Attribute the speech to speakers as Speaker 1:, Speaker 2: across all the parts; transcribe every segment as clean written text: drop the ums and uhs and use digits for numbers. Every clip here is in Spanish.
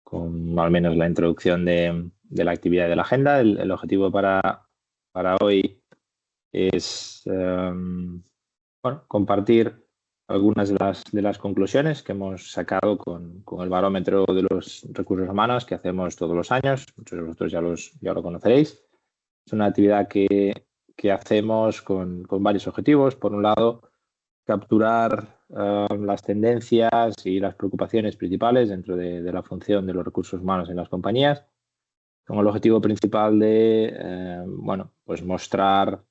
Speaker 1: con al menos la introducción de la actividad y de la agenda. El objetivo para hoy es compartir algunas de las conclusiones que hemos sacado con el barómetro de los recursos humanos que hacemos todos los años. Muchos de vosotros ya lo conoceréis. Es una actividad que hacemos con varios objetivos. Por un lado, capturar las tendencias y las preocupaciones principales dentro de la función de los recursos humanos en las compañías, con el objetivo principal de pues mostrar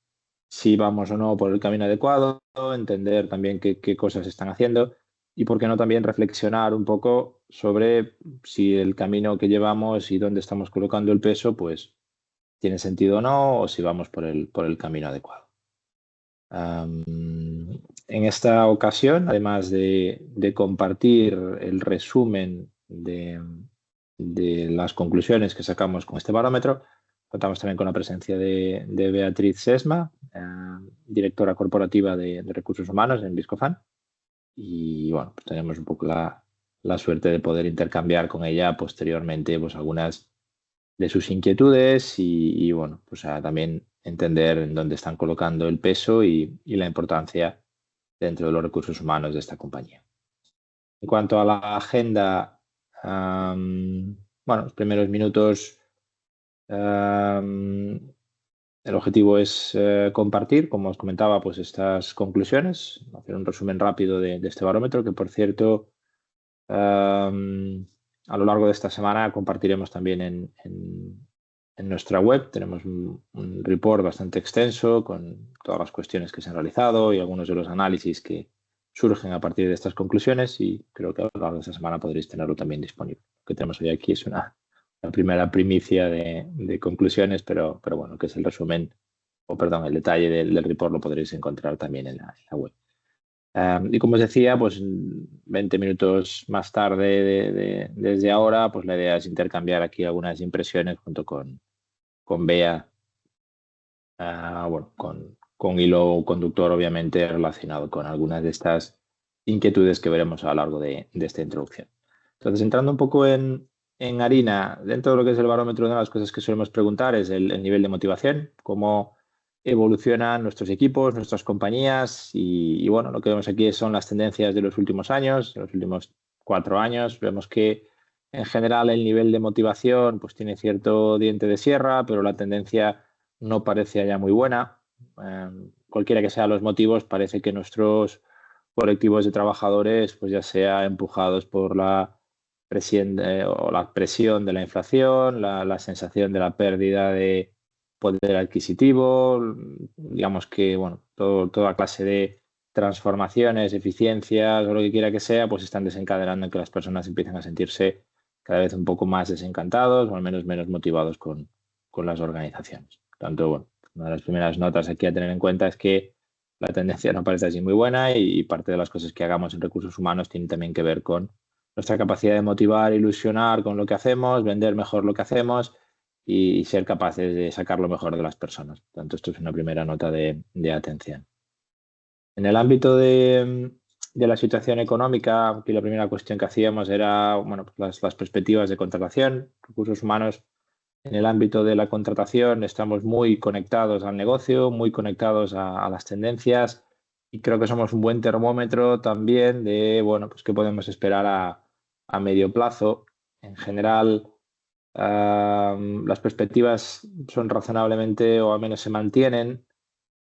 Speaker 1: si vamos o no por el camino adecuado, entender también qué cosas están haciendo y, por qué no, también reflexionar un poco sobre si el camino que llevamos y dónde estamos colocando el peso pues tiene sentido o no, o si vamos por el camino adecuado. En esta ocasión, además de compartir el resumen de las conclusiones que sacamos con este barómetro, contamos también con la presencia de Beatriz Sesma, directora corporativa de recursos humanos en Viscofan. Y bueno, pues tenemos un poco la suerte de poder intercambiar con ella posteriormente pues algunas de sus inquietudes y bueno, pues también entender en dónde están colocando el peso y la importancia dentro de los recursos humanos de esta compañía. En cuanto a la agenda, los primeros minutos, el objetivo es compartir, como os comentaba, pues estas conclusiones, hacer un resumen rápido de este barómetro, que por cierto, a lo largo de esta semana compartiremos también en nuestra web. Tenemos un report bastante extenso con todas las cuestiones que se han realizado y algunos de los análisis que surgen a partir de estas conclusiones, y creo que a lo largo de esta semana podréis tenerlo también disponible. Lo que tenemos hoy aquí es una primera primicia de conclusiones, pero bueno, que es el resumen, el detalle del report lo podréis encontrar también en la web. Y como os decía, pues 20 minutos más tarde desde ahora, pues la idea es intercambiar aquí algunas impresiones junto con Bea, con hilo conductor obviamente relacionado con algunas de estas inquietudes que veremos a lo largo de esta introducción. Entonces, entrando un poco en harina, dentro de lo que es el barómetro, una de las cosas que solemos preguntar es el nivel de motivación, cómo evolucionan nuestros equipos, nuestras compañías y bueno, lo que vemos aquí son las tendencias de los últimos años, de los últimos 4 años. Vemos que en general el nivel de motivación pues tiene cierto diente de sierra, pero la tendencia no parece ya muy buena. Cualquiera que sean los motivos, parece que nuestros colectivos de trabajadores, pues ya sea empujados por la presión de la inflación, la sensación de la pérdida de poder adquisitivo, digamos que bueno, toda clase de transformaciones, eficiencias o lo que quiera que sea, pues están desencadenando en que las personas empiecen a sentirse cada vez un poco más desencantados o al menos menos motivados con las organizaciones. Tanto, bueno, una de las primeras notas aquí a tener en cuenta es que la tendencia no parece así muy buena y parte de las cosas que hagamos en recursos humanos tienen también que ver con nuestra capacidad de motivar, ilusionar con lo que hacemos, vender mejor lo que hacemos y ser capaces de sacar lo mejor de las personas. Por tanto, esto es una primera nota de atención. En el ámbito de la situación económica, aquí la primera cuestión que hacíamos era pues las perspectivas de contratación. Recursos humanos, en el ámbito de la contratación, estamos muy conectados al negocio, muy conectados a las tendencias, y creo que somos un buen termómetro también de pues qué podemos esperar a medio plazo. En general, las perspectivas son razonablemente, o al menos se mantienen,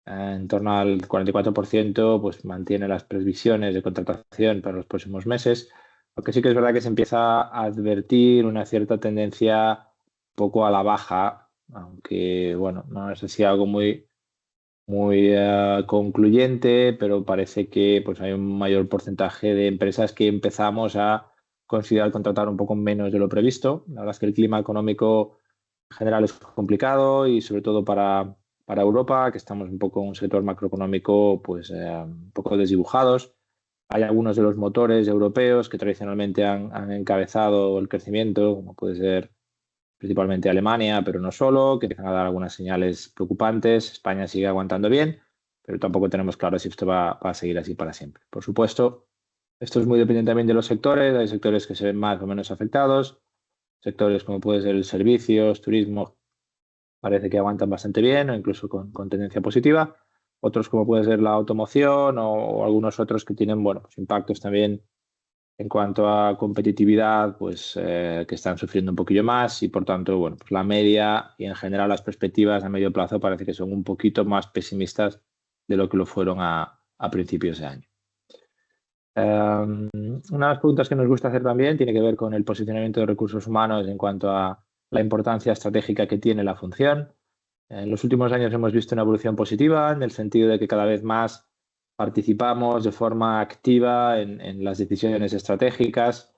Speaker 1: en torno al 44%, pues mantiene las previsiones de contratación para los próximos meses, aunque sí que es verdad que se empieza a advertir una cierta tendencia un poco a la baja, aunque bueno, no es así algo muy concluyente, pero parece que pues hay un mayor porcentaje de empresas que empezamos a considerar contratar un poco menos de lo previsto. La verdad es que el clima económico en general es complicado y sobre todo para Europa, que estamos un poco en un sector macroeconómico pues un poco desdibujados. Hay algunos de los motores europeos que tradicionalmente han encabezado el crecimiento, como puede ser principalmente Alemania, pero no solo, que empiezan a dar algunas señales preocupantes. España sigue aguantando bien, pero tampoco tenemos claro si esto va a seguir así para siempre. Por supuesto, esto es muy dependiente también de los sectores. Hay sectores que se ven más o menos afectados. Sectores como puede ser el servicios, turismo, parece que aguantan bastante bien o incluso con tendencia positiva. Otros como puede ser la automoción o algunos otros que tienen, bueno, pues impactos también en cuanto a competitividad, pues que están sufriendo un poquillo más y por tanto, bueno, pues la media y en general las perspectivas a medio plazo parece que son un poquito más pesimistas de lo que lo fueron a principios de año. Una de las preguntas que nos gusta hacer también tiene que ver con el posicionamiento de recursos humanos en cuanto a la importancia estratégica que tiene la función. En los últimos años hemos visto una evolución positiva en el sentido de que cada vez más participamos de forma activa en las decisiones estratégicas,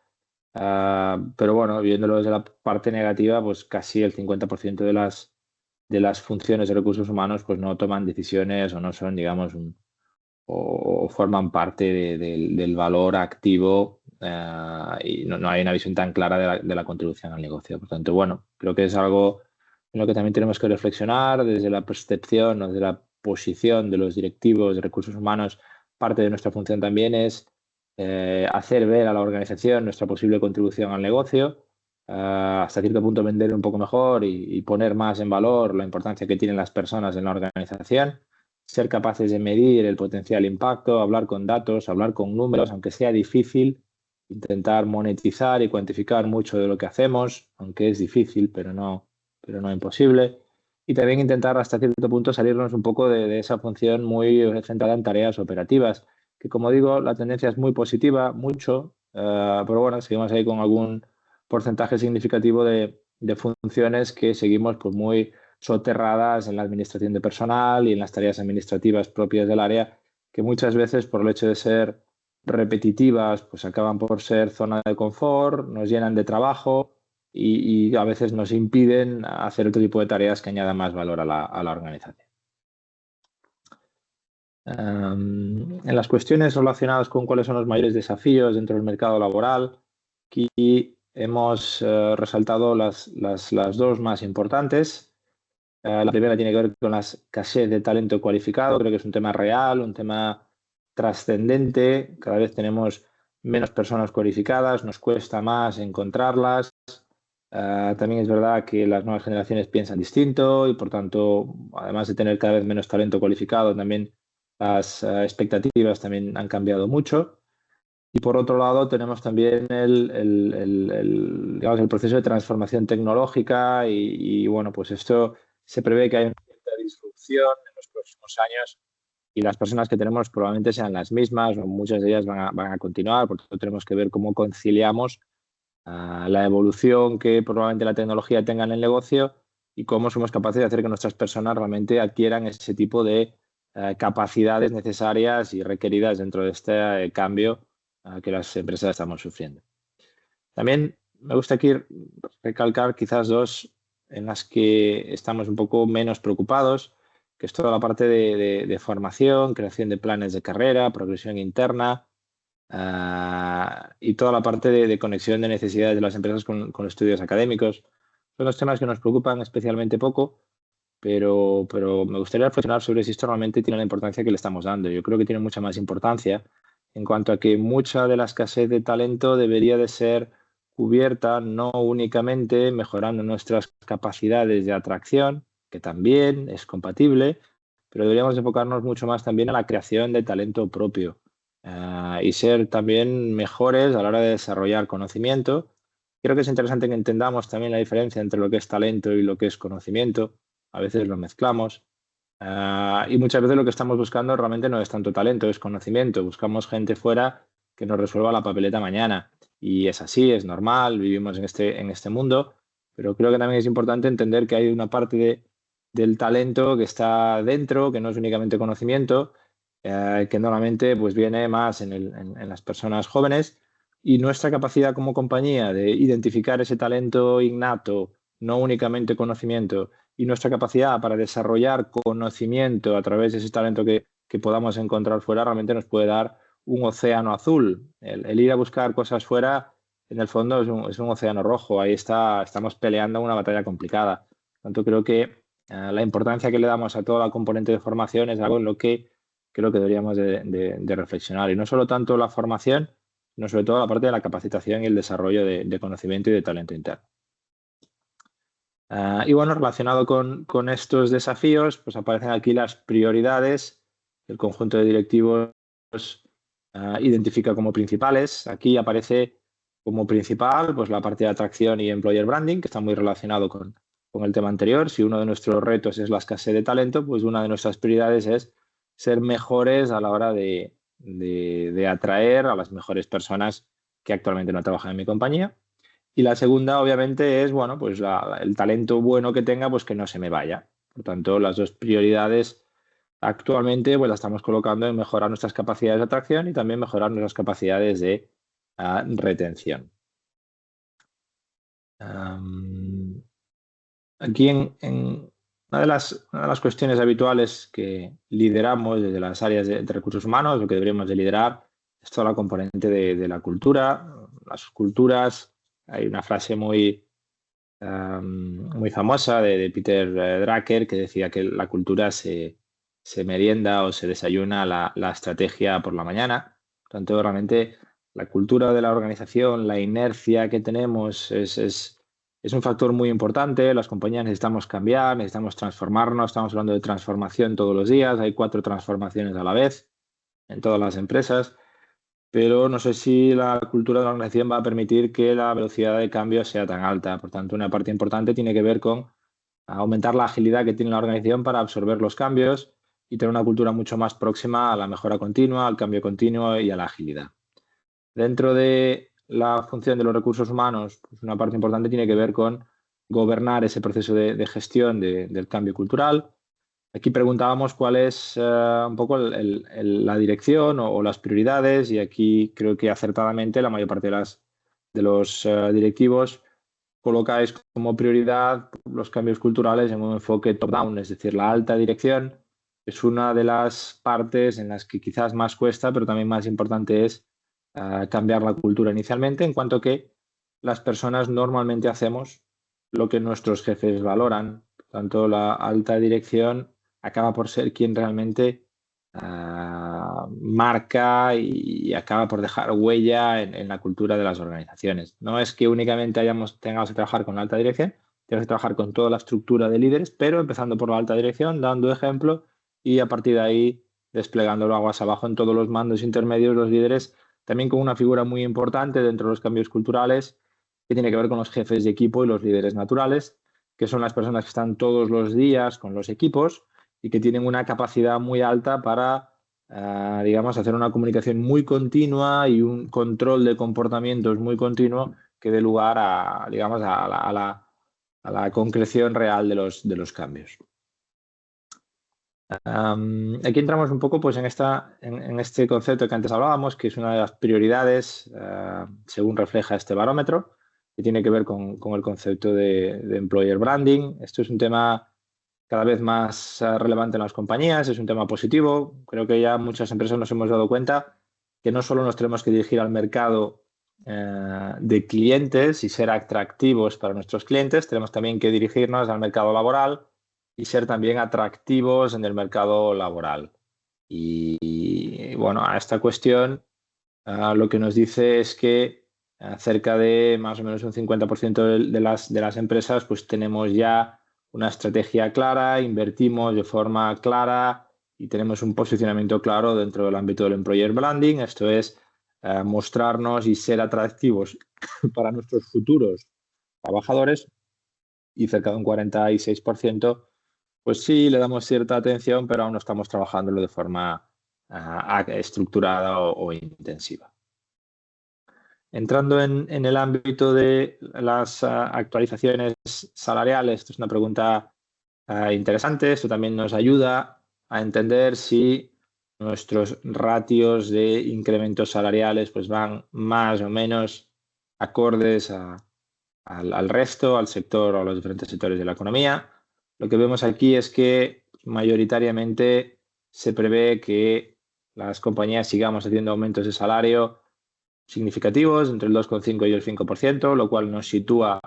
Speaker 1: pero bueno, viéndolo desde la parte negativa, pues casi el 50% de las funciones de recursos humanos pues no toman decisiones o no son, digamos, o forman parte del valor activo y no hay una visión tan clara de la contribución al negocio. Por tanto, bueno, creo que es algo en lo que también tenemos que reflexionar desde la percepción o desde la posición de los directivos de recursos humanos. Parte de nuestra función también es hacer ver a la organización nuestra posible contribución al negocio, hasta cierto punto vender un poco mejor y poner más en valor la importancia que tienen las personas en la organización, ser capaces de medir el potencial impacto, hablar con datos, hablar con números, aunque sea difícil, intentar monetizar y cuantificar mucho de lo que hacemos, aunque es difícil, pero no imposible. Y también intentar hasta cierto punto salirnos un poco de esa función muy centrada en tareas operativas, que como digo, la tendencia es muy positiva, mucho, pero bueno, seguimos ahí con algún porcentaje significativo de funciones que seguimos pues muy soterradas en la administración de personal y en las tareas administrativas propias del área, que muchas veces por el hecho de ser repetitivas, pues acaban por ser zona de confort, nos llenan de trabajo y a veces nos impiden hacer otro tipo de tareas que añadan más valor a la organización. En las cuestiones relacionadas con cuáles son los mayores desafíos dentro del mercado laboral, aquí hemos resaltado las dos más importantes. La primera tiene que ver con la escasez de talento cualificado. Creo que es un tema real, un tema trascendente. Cada vez tenemos menos personas cualificadas, nos cuesta más encontrarlas. También es verdad que las nuevas generaciones piensan distinto y, por tanto, además de tener cada vez menos talento cualificado, también las expectativas también han cambiado mucho. Y por otro lado, tenemos también digamos, el proceso de transformación tecnológica y, bueno, pues esto se prevé que haya una cierta disrupción en los próximos años y las personas que tenemos probablemente sean las mismas o muchas de ellas van a continuar. Por tanto, tenemos que ver cómo conciliamos la evolución que probablemente la tecnología tenga en el negocio y cómo somos capaces de hacer que nuestras personas realmente adquieran ese tipo de capacidades necesarias y requeridas dentro de este cambio que las empresas estamos sufriendo. También me gusta aquí recalcar quizás dos en las que estamos un poco menos preocupados, que es toda la parte de formación, creación de planes de carrera, progresión interna y toda la parte de conexión de necesidades de las empresas con los estudios académicos. Son los temas que nos preocupan especialmente poco, pero me gustaría reflexionar sobre si esto realmente tiene la importancia que le estamos dando. Yo creo que tiene mucha más importancia en cuanto a que mucha de la escasez de talento debería de ser cubierta no únicamente mejorando nuestras capacidades de atracción, que también es compatible, pero deberíamos enfocarnos mucho más también a la creación de talento propio y ser también mejores a la hora de desarrollar conocimiento. Creo que es interesante que entendamos también la diferencia entre lo que es talento y lo que es conocimiento. A veces lo mezclamos. Y muchas veces lo que estamos buscando realmente no es tanto talento, es conocimiento. Buscamos gente fuera que nos resuelva la papeleta mañana. Y es así, es normal, vivimos en este mundo, pero creo que también es importante entender que hay una parte del talento que está dentro, que no es únicamente conocimiento, que normalmente pues, viene más en las personas jóvenes y nuestra capacidad como compañía de identificar ese talento innato, no únicamente conocimiento, y nuestra capacidad para desarrollar conocimiento a través de ese talento que podamos encontrar fuera realmente nos puede dar un océano azul. El ir a buscar cosas fuera, en el fondo, es un océano rojo. Ahí estamos peleando una batalla complicada. Por tanto, creo que la importancia que le damos a toda la componente de formación es algo en lo que creo que deberíamos de reflexionar. Y no solo tanto la formación, sino sobre todo la parte de la capacitación y el desarrollo de conocimiento y de talento interno. Y bueno, relacionado con estos desafíos, pues aparecen aquí las prioridades que el conjunto de directivos identifica como principales. Aquí aparece como principal pues la parte de atracción y employer branding, que está muy relacionado con el tema anterior. Si uno de nuestros retos es la escasez de talento, pues una de nuestras prioridades es ser mejores a la hora de atraer a las mejores personas que actualmente no trabajan en mi compañía. Y la segunda, obviamente, es, bueno, pues el talento bueno que tenga, pues que no se me vaya. Por tanto, las dos prioridades actualmente, pues las estamos colocando en mejorar nuestras capacidades de atracción y también mejorar nuestras capacidades de retención. Aquí una de las cuestiones habituales que lideramos desde las áreas de recursos humanos, lo que deberíamos de liderar, es toda la componente de la cultura, las culturas. Hay una frase muy famosa de Peter Drucker que decía que la cultura se merienda o se desayuna la estrategia por la mañana. Por tanto, realmente la cultura de la organización, la inercia que tenemos es un factor muy importante. Las compañías necesitamos cambiar, necesitamos transformarnos. Estamos hablando de transformación todos los días. Hay 4 transformaciones a la vez en todas las empresas, pero no sé si la cultura de la organización va a permitir que la velocidad de cambio sea tan alta. Por tanto, una parte importante tiene que ver con aumentar la agilidad que tiene la organización para absorber los cambios y tener una cultura mucho más próxima a la mejora continua, al cambio continuo y a la agilidad. Dentro de la función de los recursos humanos, pues una parte importante tiene que ver con gobernar ese proceso de gestión del cambio cultural. Aquí preguntábamos cuál es un poco la dirección o las prioridades, y aquí creo que acertadamente la mayor parte de los directivos colocáis como prioridad los cambios culturales en un enfoque top-down, es decir, la alta dirección es una de las partes en las que quizás más cuesta, pero también más importante es cambiar la cultura inicialmente, en cuanto que las personas normalmente hacemos lo que nuestros jefes valoran. Por tanto, la alta dirección acaba por ser quien realmente marca y acaba por dejar huella en la cultura de las organizaciones. No es que únicamente tengamos que trabajar con la alta dirección, tenemos que trabajar con toda la estructura de líderes, pero empezando por la alta dirección, dando ejemplo y a partir de ahí desplegándolo aguas abajo en todos los mandos intermedios, los líderes, también con una figura muy importante dentro de los cambios culturales que tiene que ver con los jefes de equipo y los líderes naturales, que son las personas que están todos los días con los equipos y que tienen una capacidad muy alta para, digamos, hacer una comunicación muy continua y un control de comportamientos muy continuo que dé lugar a, digamos, a la concreción real de los cambios. Aquí entramos un poco pues, en este concepto que antes hablábamos, que es una de las prioridades, según refleja este barómetro, que tiene que ver con el concepto de employer branding. Esto es un tema cada vez más relevante en las compañías, es un tema positivo. Creo que ya muchas empresas nos hemos dado cuenta que no solo nos tenemos que dirigir al mercado de clientes y ser atractivos para nuestros clientes, tenemos también que dirigirnos al mercado laboral y ser también atractivos en el mercado laboral. Y bueno, a esta cuestión lo que nos dice es que cerca de más o menos un 50% de las empresas pues tenemos ya una estrategia clara, invertimos de forma clara y tenemos un posicionamiento claro dentro del ámbito del employer branding. Esto es mostrarnos y ser atractivos para nuestros futuros trabajadores, y cerca de un 46% pues sí le damos cierta atención, pero aún no estamos trabajándolo de forma estructurada o intensiva. Entrando en el ámbito de las actualizaciones salariales, esto es una pregunta interesante. Esto también nos ayuda a entender si nuestros ratios de incrementos salariales pues van más o menos acordes al resto, al sector o a los diferentes sectores de la economía. Lo que vemos aquí es que mayoritariamente se prevé que las compañías sigamos haciendo aumentos de salario significativos, entre el 2,5 y el 5%, lo cual nos sitúa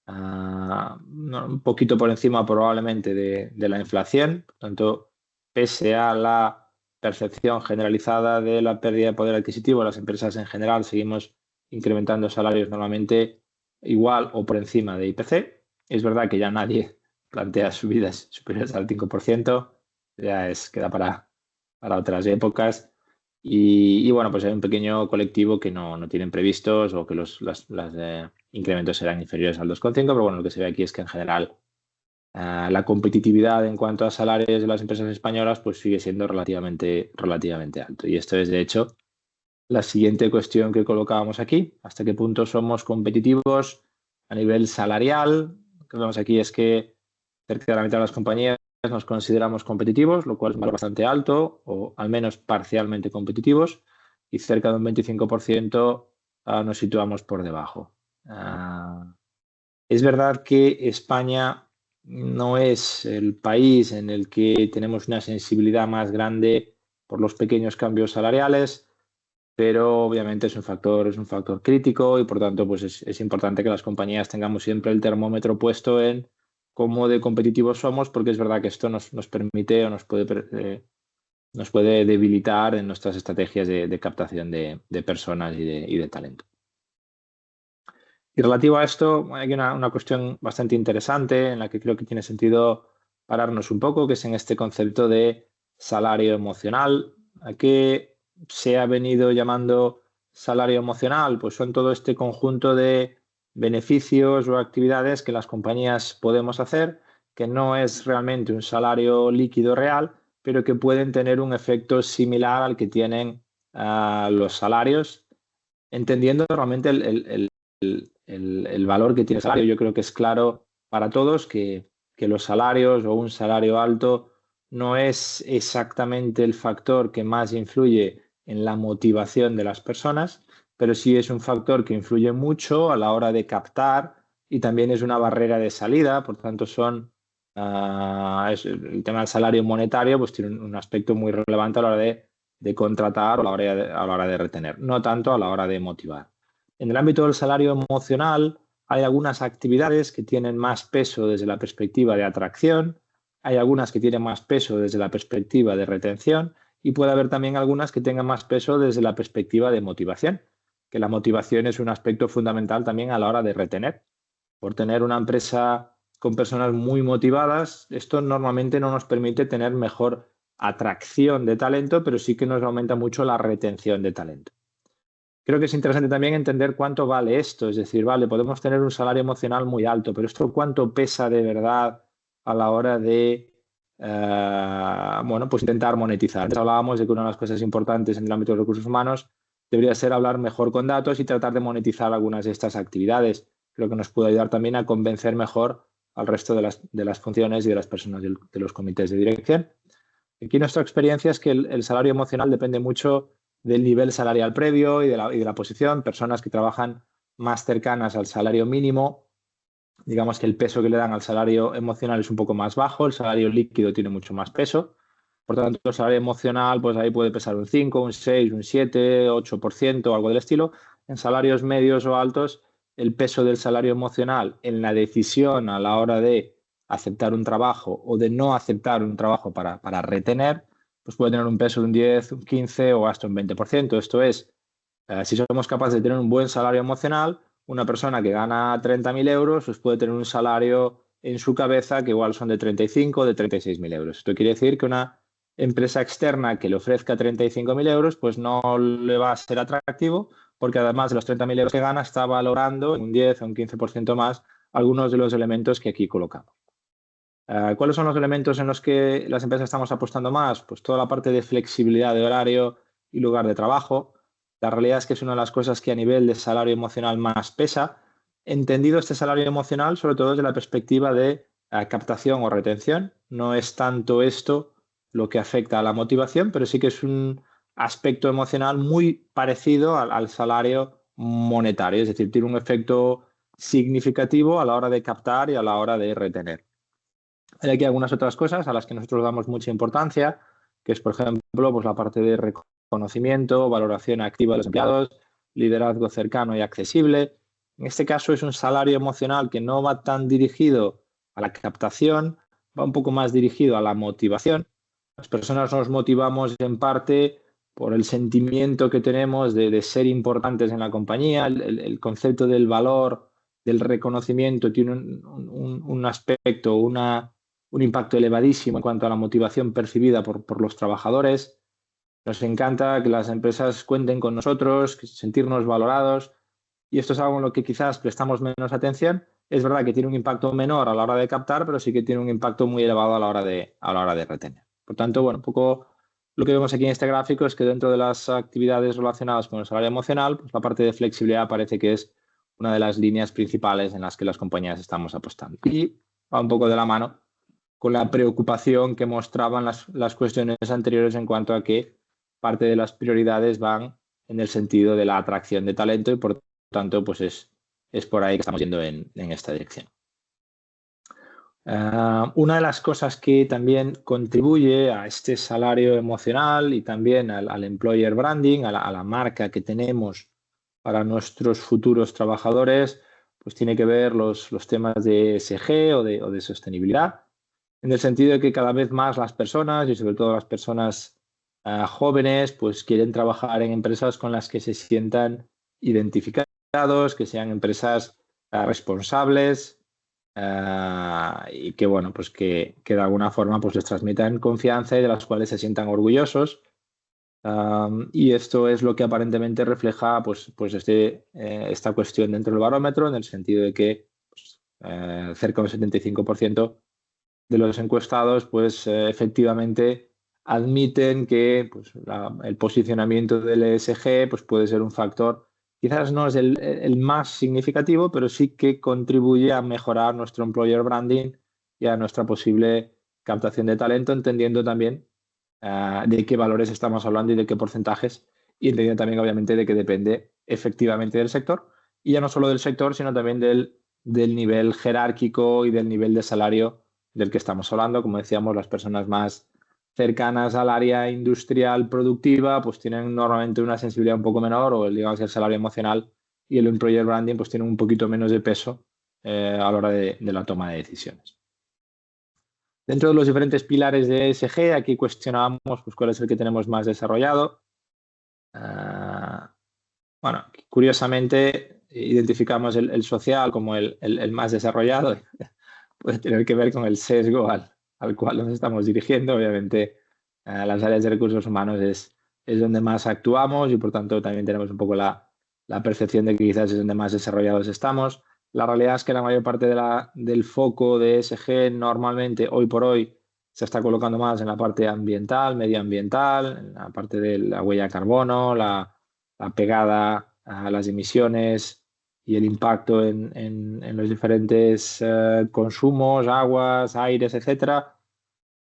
Speaker 1: un poquito por encima probablemente de la inflación. Por tanto, pese a la percepción generalizada de la pérdida de poder adquisitivo, las empresas en general seguimos incrementando salarios normalmente igual o por encima de IPC. Es verdad que ya nadie plantea subidas superiores al 5%, queda para otras épocas. Y bueno, pues hay un pequeño colectivo que no tienen previstos o que los incrementos serán inferiores al 2,5, pero bueno, lo que se ve aquí es que en general la competitividad en cuanto a salarios de las empresas españolas pues sigue siendo relativamente alto. Y esto es, de hecho, la siguiente cuestión que colocábamos aquí. ¿Hasta qué punto somos competitivos a nivel salarial? Lo que vemos aquí es que cerca de la mitad de las compañías nos consideramos competitivos, lo cual es un valor bastante alto, o al menos parcialmente competitivos, y cerca de un 25% nos situamos por debajo. Es verdad que España no es el país en el que tenemos una sensibilidad más grande por los pequeños cambios salariales, pero obviamente es un factor crítico y por tanto pues es importante que las compañías tengamos siempre el termómetro puesto en cómo de competitivos somos, porque es verdad que esto nos permite o nos puede debilitar en nuestras estrategias de captación de personas y de talento. Y relativo a esto, hay una cuestión bastante interesante en la que creo que tiene sentido pararnos un poco, que es en este concepto de salario emocional. ¿A qué se ha venido llamando salario emocional? Pues son todo este conjunto de beneficios o actividades que las compañías podemos hacer, que no es realmente un salario líquido real, pero que pueden tener un efecto similar al que tienen los salarios, entendiendo realmente el valor que tiene el salario. Yo creo que es claro para todos que los salarios o un salario alto no es exactamente el factor que más influye en la motivación de las personas, pero sí es un factor que influye mucho a la hora de captar y también es una barrera de salida. Por tanto, el tema del salario monetario pues tiene un aspecto muy relevante a la hora de contratar o a la hora de retener, no tanto a la hora de motivar. En el ámbito del salario emocional hay algunas actividades que tienen más peso desde la perspectiva de atracción, hay algunas que tienen más peso desde la perspectiva de retención y puede haber también algunas que tengan más peso desde la perspectiva de motivación, que la motivación es un aspecto fundamental también a la hora de retener. Por tener una empresa con personas muy motivadas, esto normalmente no nos permite tener mejor atracción de talento, pero sí que nos aumenta mucho la retención de talento. Creo que es interesante también entender cuánto vale esto, es decir, vale, podemos tener un salario emocional muy alto, pero esto cuánto pesa de verdad a la hora de, bueno, pues intentar monetizar. Antes hablábamos de que una de las cosas importantes en el ámbito de recursos humanos debería ser hablar mejor con datos y tratar de monetizar algunas de estas actividades. Creo que nos puede ayudar también a convencer mejor al resto de las funciones y de las personas de los comités de dirección. Aquí nuestra experiencia es que el salario emocional depende mucho del nivel salarial previo y de la posición. Personas que trabajan más cercanas al salario mínimo, digamos que el peso que le dan al salario emocional es un poco más bajo, el salario líquido tiene mucho más peso. Por tanto, el salario emocional, pues ahí puede pesar un 5, un 6, un 7, 8%, algo del estilo. En salarios medios o altos, el peso del salario emocional en la decisión a la hora de aceptar un trabajo o de no aceptar un trabajo para retener, pues puede tener un peso de un 10, un 15 o hasta un 20%. Esto es, si somos capaces de tener un buen salario emocional, una persona que gana 30.000 euros pues puede tener un salario en su cabeza que igual son de 35 o de 36.000 euros. Esto quiere decir que una empresa externa que le ofrezca 35.000 euros pues no le va a ser atractivo, porque además de los 30.000 euros que gana está valorando un 10 o un 15% más algunos de los elementos que aquí colocamos. ¿Cuáles son los elementos en los que las empresas estamos apostando más? Pues toda la parte de flexibilidad de horario y lugar de trabajo. La realidad es que es una de las cosas que a nivel de salario emocional más pesa. Entendido este salario emocional, sobre todo desde la perspectiva de captación o retención. No es tanto esto lo que afecta a la motivación, pero sí que es un aspecto emocional muy parecido al salario monetario. Es decir, tiene un efecto significativo a la hora de captar y a la hora de retener. Hay aquí algunas otras cosas a las que nosotros damos mucha importancia, que es, por ejemplo, pues la parte de reconocimiento, valoración activa de los empleados, liderazgo cercano y accesible. En este caso es un salario emocional que no va tan dirigido a la captación, va un poco más dirigido a la motivación. Las personas nos motivamos en parte por el sentimiento que tenemos de ser importantes en la compañía, el concepto del valor del reconocimiento tiene un aspecto, un impacto elevadísimo en cuanto a la motivación percibida por los trabajadores. Nos encanta que las empresas cuenten con nosotros, sentirnos valorados, y esto es algo en lo que quizás prestamos menos atención. Es verdad que tiene un impacto menor a la hora de captar, pero sí que tiene un impacto muy elevado a la hora de retener. Por tanto, bueno, un poco lo que vemos aquí en este gráfico es que dentro de las actividades relacionadas con el salario emocional, pues la parte de flexibilidad parece que es una de las líneas principales en las que las compañías estamos apostando. Y va un poco de la mano con la preocupación que mostraban las cuestiones anteriores en cuanto a que parte de las prioridades van en el sentido de la atracción de talento y por tanto pues es por ahí que estamos yendo en esta dirección. Una de las cosas que también contribuye a este salario emocional y también al employer branding, a la marca que tenemos para nuestros futuros trabajadores, pues tiene que ver los temas de ESG o de sostenibilidad, en el sentido de que cada vez más las personas y sobre todo las personas jóvenes pues quieren trabajar en empresas con las que se sientan identificados, que sean empresas responsables, y que bueno, pues que de alguna forma pues les transmitan confianza y de las cuales se sientan orgullosos. Y esto es lo que aparentemente refleja pues esta cuestión dentro del barómetro, en el sentido de que pues, cerca del 75% de los encuestados pues efectivamente admiten que pues, el posicionamiento del ESG pues, puede ser un factor. Quizás no es el más significativo, pero sí que contribuye a mejorar nuestro employer branding y a nuestra posible captación de talento, entendiendo también de qué valores estamos hablando y de qué porcentajes, y entendiendo también, obviamente, de que depende efectivamente del sector, y ya no solo del sector, sino también del nivel jerárquico y del nivel de salario del que estamos hablando. Como decíamos, las personas más cercanas al área industrial productiva pues tienen normalmente una sensibilidad un poco menor, o digamos el salario emocional y el employer branding pues tienen un poquito menos de peso a la hora de la toma de decisiones. Dentro de los diferentes pilares de ESG, aquí cuestionamos pues, cuál es el que tenemos más desarrollado. Bueno, curiosamente identificamos el social como el más desarrollado. Puede tener que ver con el sesgo al cual nos estamos dirigiendo. Obviamente, las áreas de recursos humanos es donde más actuamos y por tanto también tenemos un poco la percepción de que quizás es donde más desarrollados estamos. La realidad es que la mayor parte del foco de ESG normalmente, hoy por hoy, se está colocando más en la parte ambiental, medioambiental, en la parte de la huella de carbono, la pegada a las emisiones y el impacto en los diferentes consumos, aguas, aires, etcétera.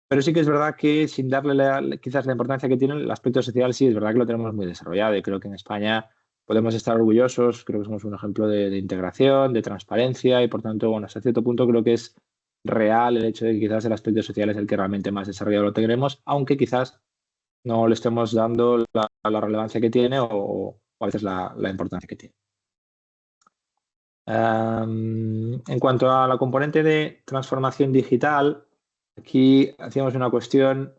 Speaker 1: Pero sí que es verdad que sin darle quizás la importancia que tiene el aspecto social, sí es verdad que lo tenemos muy desarrollado y creo que en España podemos estar orgullosos, creo que somos un ejemplo de integración, de transparencia y por tanto, bueno, hasta cierto punto creo que es real el hecho de que quizás el aspecto social es el que realmente más desarrollado lo tendremos, aunque quizás no le estemos dando la relevancia que tiene o a veces la importancia que tiene. En cuanto a la componente de transformación digital, aquí hacíamos una cuestión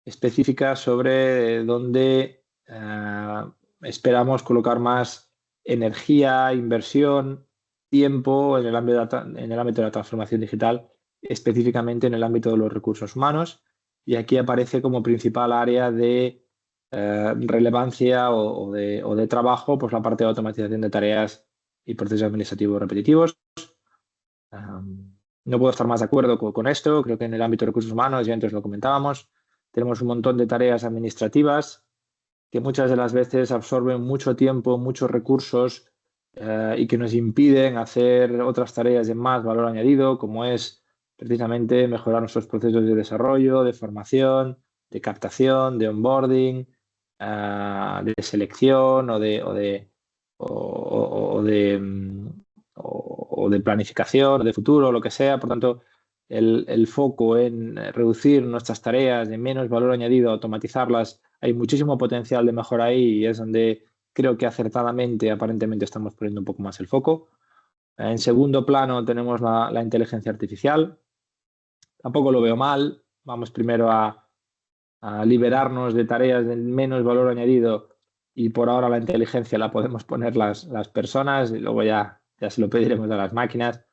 Speaker 1: específica sobre dónde esperamos colocar más energía, inversión, tiempo en el ámbito de la transformación digital, específicamente en el ámbito de los recursos humanos. Y aquí aparece como principal área de relevancia o de trabajo pues la parte de automatización de tareas y procesos administrativos repetitivos. No puedo estar más de acuerdo con esto. Creo que en el ámbito de recursos humanos, ya antes lo comentábamos, tenemos un montón de tareas administrativas que muchas de las veces absorben mucho tiempo, muchos recursos y que nos impiden hacer otras tareas de más valor añadido, como es precisamente mejorar nuestros procesos de desarrollo, de formación, de captación, de onboarding, de selección o de planificación, de futuro, lo que sea. Por tanto, el foco en reducir nuestras tareas de menos valor añadido, automatizarlas, hay muchísimo potencial de mejora ahí y es donde creo que acertadamente, aparentemente, estamos poniendo un poco más el foco. En segundo plano tenemos la inteligencia artificial. Tampoco lo veo mal. Vamos primero a liberarnos de tareas de menos valor añadido y por ahora la inteligencia la podemos poner las personas y luego ya ya se lo pediremos a las máquinas.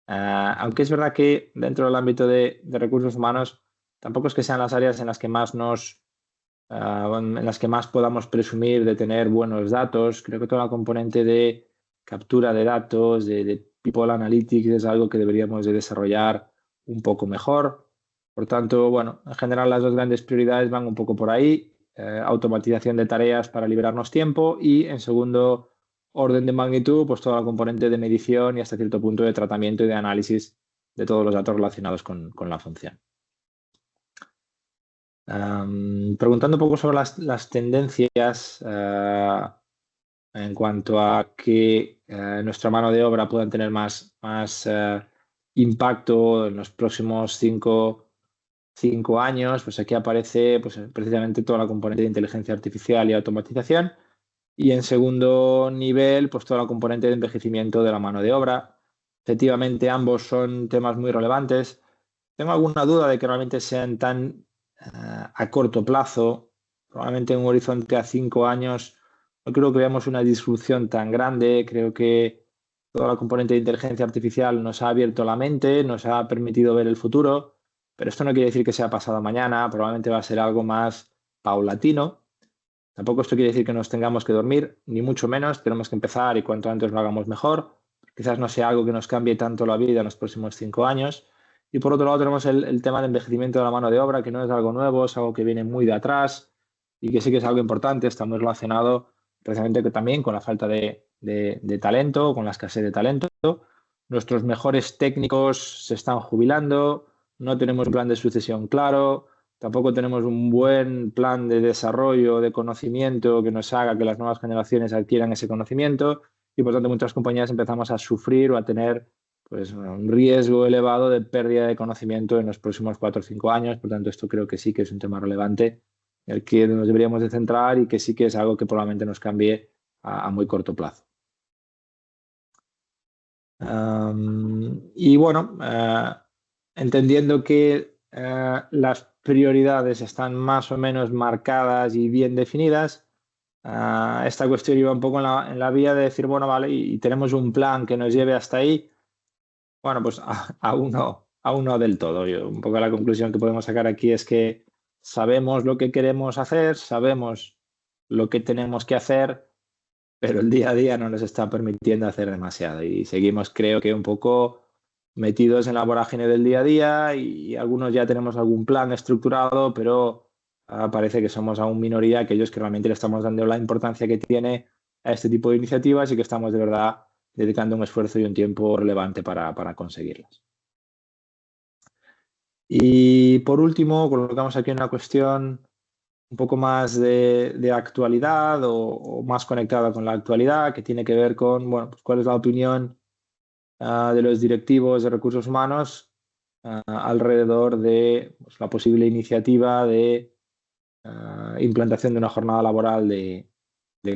Speaker 1: Aunque es verdad que dentro del ámbito de recursos humanos tampoco es que sean las áreas en las que más en las que más podamos presumir de tener buenos datos. Creo que toda la componente de captura de datos, de People Analytics, es algo que deberíamos de desarrollar un poco mejor. Por tanto, bueno, en general las dos grandes prioridades van un poco por ahí. Automatización de tareas para liberarnos tiempo y, en segundo orden de magnitud, pues toda la componente de medición y hasta cierto punto de tratamiento y de análisis de todos los datos relacionados con la función. Preguntando un poco sobre las tendencias en cuanto a que nuestra mano de obra pueda tener más impacto en los próximos cinco años, pues aquí aparece pues, precisamente toda la componente de inteligencia artificial y automatización. Y en segundo nivel, pues toda la componente de envejecimiento de la mano de obra. Efectivamente, ambos son temas muy relevantes. Tengo alguna duda de que realmente sean tan a corto plazo. Probablemente en un horizonte a 5 años no creo que veamos una disrupción tan grande. Creo que toda la componente de inteligencia artificial nos ha abierto la mente, nos ha permitido ver el futuro, pero esto no quiere decir que sea pasado mañana. Probablemente va a ser algo más paulatino. Tampoco esto quiere decir que nos tengamos que dormir, ni mucho menos. Tenemos que empezar y cuanto antes lo hagamos mejor. Quizás no sea algo que nos cambie tanto la vida en los próximos 5 años. Y por otro lado tenemos el tema de envejecimiento de la mano de obra, que no es algo nuevo, es algo que viene muy de atrás y que sí que es algo importante. Está muy relacionado precisamente también con la falta de talento, con la escasez de talento. Nuestros mejores técnicos se están jubilando, no tenemos un plan de sucesión claro. Tampoco tenemos un buen plan de desarrollo de conocimiento que nos haga que las nuevas generaciones adquieran ese conocimiento y por tanto muchas compañías empezamos a sufrir o a tener pues, un riesgo elevado de pérdida de conocimiento en los próximos 4 o 5 años. Por tanto, esto creo que sí que es un tema relevante en el que nos deberíamos de centrar y que sí que es algo que probablemente nos cambie a muy corto plazo. Y bueno, entendiendo que las prioridades están más o menos marcadas y bien definidas, esta cuestión iba un poco en la vía de decir, bueno, vale, y tenemos un plan que nos lleve hasta ahí. Bueno, pues aún no del todo. Un poco la conclusión que podemos sacar aquí es que sabemos lo que queremos hacer, sabemos lo que tenemos que hacer, pero el día a día no nos está permitiendo hacer demasiado y seguimos, creo que, un poco metidos en la vorágine del día a día y algunos ya tenemos algún plan estructurado, pero parece que somos aún minoría aquellos que realmente le estamos dando la importancia que tiene a este tipo de iniciativas y que estamos de verdad dedicando un esfuerzo y un tiempo relevante para conseguirlas. Y por último, colocamos aquí una cuestión un poco más de actualidad o más conectada con la actualidad, que tiene que ver con, bueno, pues cuál es la opinión de los directivos de recursos humanos alrededor de pues, la posible iniciativa de implantación de una jornada laboral de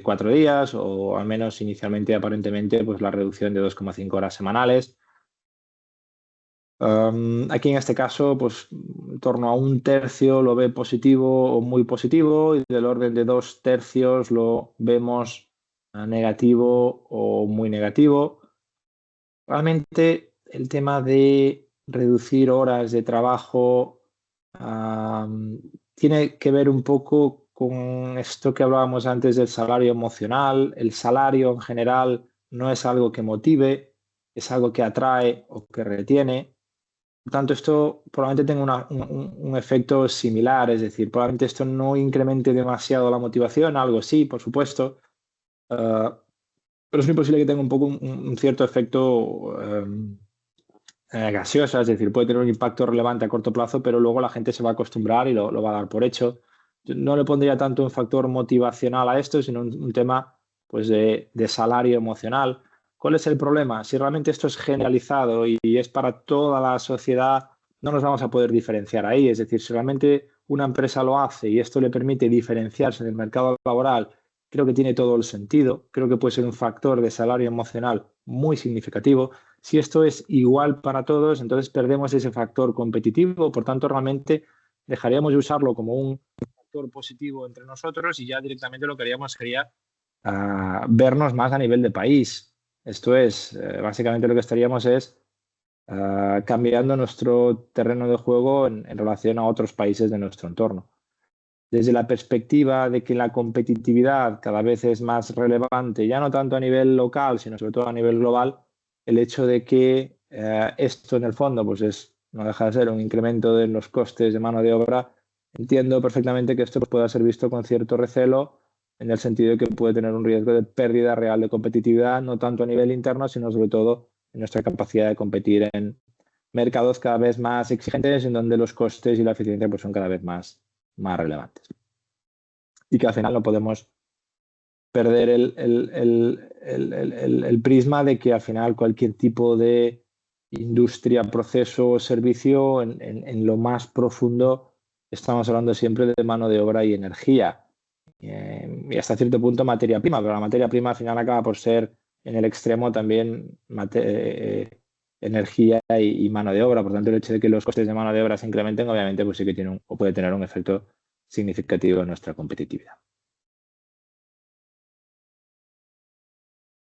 Speaker 1: 4 días o al menos inicialmente, aparentemente, pues la reducción de 2,5 horas semanales. Aquí en este caso, pues en torno a 1/3 lo ve positivo o muy positivo y del orden de 2/3 lo vemos negativo o muy negativo. Realmente el tema de reducir horas de trabajo tiene que ver un poco con esto que hablábamos antes del salario emocional. El salario en general no es algo que motive, es algo que atrae o que retiene. Por tanto, esto probablemente tenga un efecto similar, es decir, probablemente esto no incremente demasiado la motivación, algo sí, por supuesto, pero es muy posible que tenga un poco un cierto efecto gaseosa, es decir, puede tener un impacto relevante a corto plazo, pero luego la gente se va a acostumbrar y lo va a dar por hecho. Yo no le pondría tanto un factor motivacional a esto, sino un tema pues, de salario emocional. ¿Cuál es el problema? Si realmente esto es generalizado y es para toda la sociedad, no nos vamos a poder diferenciar ahí. Es decir, si realmente una empresa lo hace y esto le permite diferenciarse en el mercado laboral, creo que tiene todo el sentido. Creo que puede ser un factor de salario emocional muy significativo. Si esto es igual para todos, entonces perdemos ese factor competitivo. Por tanto, realmente dejaríamos de usarlo como un factor positivo entre nosotros y ya directamente lo que haríamos sería vernos más a nivel de país. Esto es, básicamente lo que estaríamos es cambiando nuestro terreno de juego en relación a otros países de nuestro entorno. Desde la perspectiva de que la competitividad cada vez es más relevante, ya no tanto a nivel local, sino sobre todo a nivel global, el hecho de que esto en el fondo pues no deja de ser un incremento de los costes de mano de obra, entiendo perfectamente que esto pueda ser visto con cierto recelo en el sentido de que puede tener un riesgo de pérdida real de competitividad, no tanto a nivel interno, sino sobre todo en nuestra capacidad de competir en mercados cada vez más exigentes, en donde los costes y la eficiencia pues, son cada vez más relevantes. Y que al final no podemos perder el prisma de que al final cualquier tipo de industria, proceso o servicio, en lo más profundo, estamos hablando siempre de mano de obra y energía. Y hasta cierto punto materia prima, pero la materia prima al final acaba por ser en el extremo también energía y mano de obra. Por tanto, el hecho de que los costes de mano de obra se incrementen, obviamente, pues sí que tiene o puede tener un efecto significativo en nuestra competitividad.